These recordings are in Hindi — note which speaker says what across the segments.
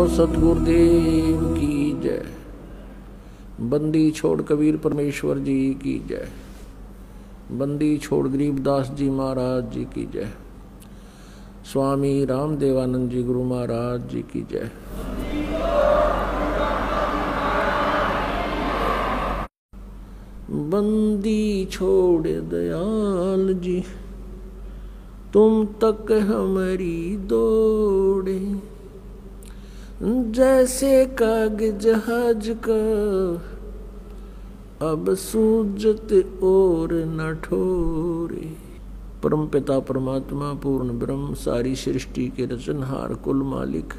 Speaker 1: बोलो सतगुरुदेव की जय। बंदी छोड़ कबीर परमेश्वर जी की जय। बंदी छोड़ गरीबदास जी महाराज जी की जय। स्वामी रामदेवानंद जी गुरु महाराज जी की जय। बंदी छोड़ दयाल जी तुम तक हमारी दौड़े, जैसे काग जहाज का अब सूझत और न ठोरे। परम पिता परमात्मा पूर्ण ब्रह्म सारी सृष्टि के रचनहार कुल मालिक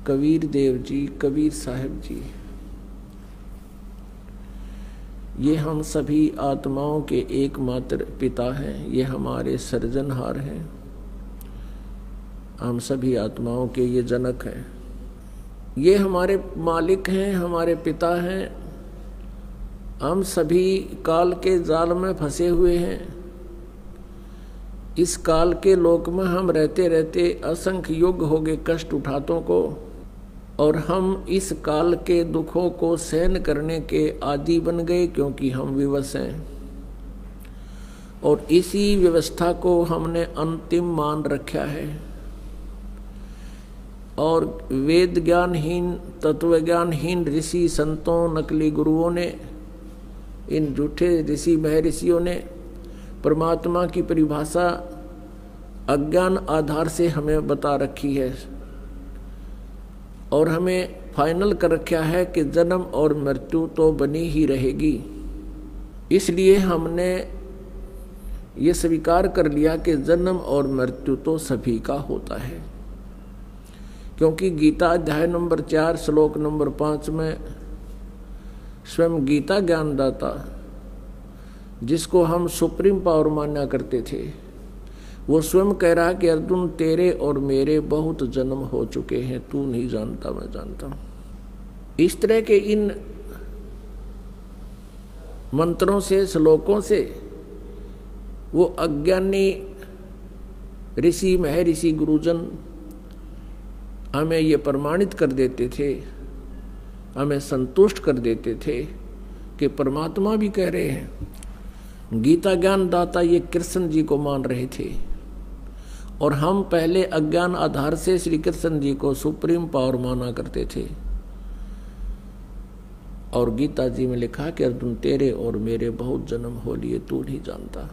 Speaker 1: कबीर देव जी, कबीर साहब जी, ये हम सभी आत्माओं के एकमात्र पिता हैं। ये हमारे सृजनहार हैं। हम सभी आत्माओं के ये जनक हैं। ये हमारे मालिक हैं, हमारे पिता हैं। हम सभी काल के जाल में फंसे हुए हैं। इस काल के लोक में हम रहते रहते असंख्य युग हो गए कष्ट उठातों को, और हम इस काल के दुखों को सहन करने के आदी बन गए, क्योंकि हम विवश हैं। और इसी व्यवस्था को हमने अंतिम मान रखा है। और वेद ज्ञानहीन, तत्व ज्ञानहीन ऋषि संतों, नकली गुरुओं ने, इन झूठे ऋषि महर्षियों ने परमात्मा की परिभाषा अज्ञान आधार से हमें बता रखी है, और हमें फाइनल कर रखा है कि जन्म और मृत्यु तो बनी ही रहेगी। इसलिए हमने ये स्वीकार कर लिया कि जन्म और मृत्यु तो सभी का होता है, क्योंकि गीता अध्याय नंबर 4 श्लोक नंबर 5 में स्वयं गीता ज्ञानदाता, जिसको हम सुप्रीम पावर माना करते थे, वो स्वयं कह रहा कि अर्जुन तेरे और मेरे बहुत जन्म हो चुके हैं, तू नहीं जानता मैं जानता हूं। इस तरह के इन मंत्रों से, श्लोकों से वो अज्ञानी ऋषि महर्षि गुरुजन हमें ये प्रमाणित कर देते थे, हमें संतुष्ट कर देते थे कि परमात्मा भी कह रहे हैं। गीता ज्ञान दाता ये कृष्ण जी को मान रहे थे, और हम पहले अज्ञान आधार से श्री कृष्ण जी को सुप्रीम पावर माना करते थे। और गीता जी में लिखा कि अर्जुन तेरे और मेरे बहुत जन्म हो लिए, तू नहीं जानता।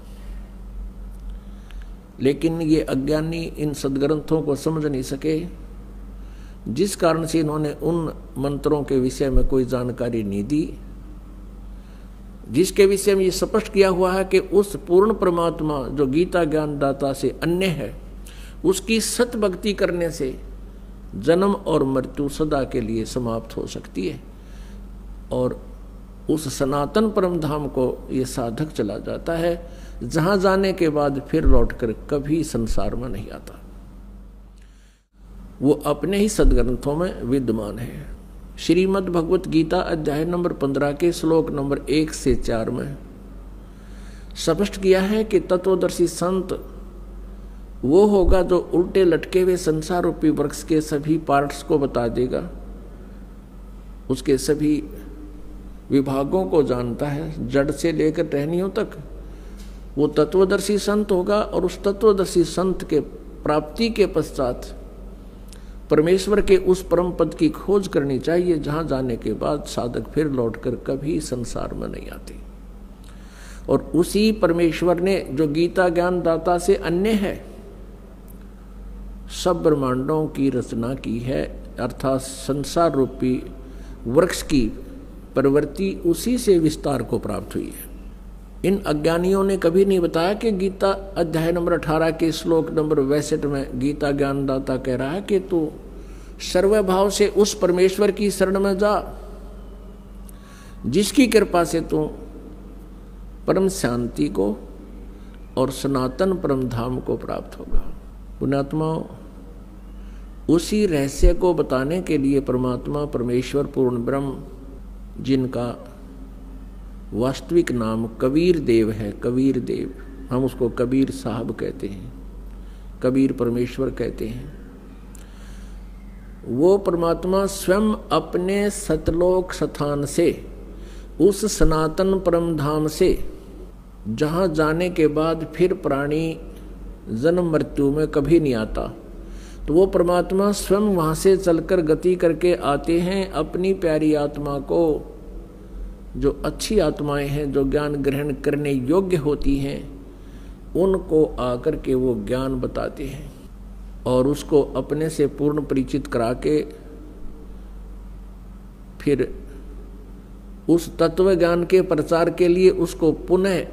Speaker 1: लेकिन ये अज्ञानी इन सदग्रंथों को समझ नहीं सके, जिस कारण से इन्होंने उन मंत्रों के विषय में कोई जानकारी नहीं दी, जिसके विषय में ये स्पष्ट किया हुआ है कि उस पूर्ण परमात्मा जो गीता ज्ञान दाता से अन्य है, उसकी सत भक्ति करने से जन्म और मृत्यु सदा के लिए समाप्त हो सकती है, और उस सनातन परम धाम को ये साधक चला जाता है, जहां जाने के बाद फिर लौटकर कभी संसार में नहीं आता। वो अपने ही सदग्रंथों में विद्यमान है। श्रीमद् भगवत गीता अध्याय नंबर 15 के श्लोक नंबर 1 से 4 में स्पष्ट किया है कि तत्वदर्शी संत वो होगा जो उल्टे लटके हुए संसार रूपी वृक्ष के सभी पार्ट्स को बता देगा, उसके सभी विभागों को जानता है, जड़ से लेकर टहनियों तक। वो तत्वदर्शी संत होगा, और उस तत्वदर्शी संत के प्राप्ति के पश्चात परमेश्वर के उस परम पद की खोज करनी चाहिए, जहां जाने के बाद साधक फिर लौटकर कभी संसार में नहीं आते। और उसी परमेश्वर ने, जो गीता ज्ञान दाता से अन्य है, सब ब्रह्मांडों की रचना की है, अर्थात संसार रूपी वृक्ष की प्रवृत्ति उसी से विस्तार को प्राप्त हुई है। इन अज्ञानियों ने कभी नहीं बताया कि गीता अध्याय नंबर 18 के श्लोक नंबर 62 में गीता ज्ञानदाता कह रहा है कि तू सर्वभाव से उस परमेश्वर की शरण में जा, जिसकी कृपा से तू परम शांति को और सनातन परम धाम को प्राप्त होगा। पुण्यात्माओं, उसी रहस्य को बताने के लिए परमात्मा परमेश्वर पूर्ण ब्रह्म, जिनका वास्तविक नाम कबीर देव है, कबीर देव, हम उसको कबीर साहब कहते हैं, कबीर परमेश्वर कहते हैं, वो परमात्मा स्वयं अपने सतलोक स्थान से, उस सनातन परम धाम से, जहाँ जाने के बाद फिर प्राणी जन्म मृत्यु में कभी नहीं आता, तो वो परमात्मा स्वयं वहाँ से चलकर गति करके आते हैं अपनी प्यारी आत्मा को, जो अच्छी आत्माएं हैं, जो ज्ञान ग्रहण करने योग्य होती हैं, उनको आकर के वो ज्ञान बताते हैं और उसको अपने से पूर्ण परिचित करा के फिर उस तत्व ज्ञान के प्रचार के लिए उसको पुनः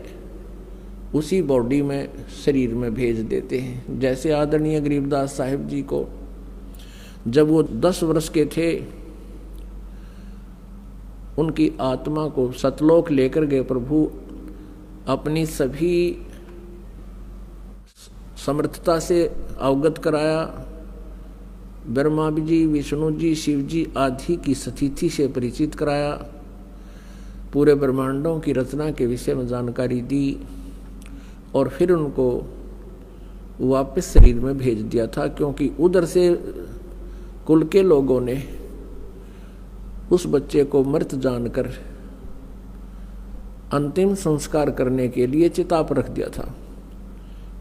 Speaker 1: उसी बॉडी में, शरीर में भेज देते हैं। जैसे आदरणीय गरीबदास साहिब जी को जब वो 10 वर्ष के थे, उनकी आत्मा को सतलोक लेकर गए प्रभु, अपनी सभी समर्थता से अवगत कराया, ब्रह्मा जी, विष्णु जी, शिव जी आदि की स्थिति से परिचित कराया, पूरे ब्रह्मांडों की रचना के विषय में जानकारी दी और फिर उनको वापस शरीर में भेज दिया था, क्योंकि उधर से कुल के लोगों ने उस बच्चे को मृत जानकर अंतिम संस्कार करने के लिए चिता पर रख दिया था।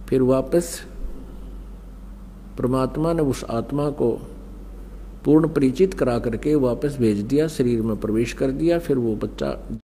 Speaker 1: फिर वापस परमात्मा ने उस आत्मा को पूर्ण परिचित करा करके वापस भेज दिया, शरीर में प्रवेश कर दिया, फिर वो बच्चा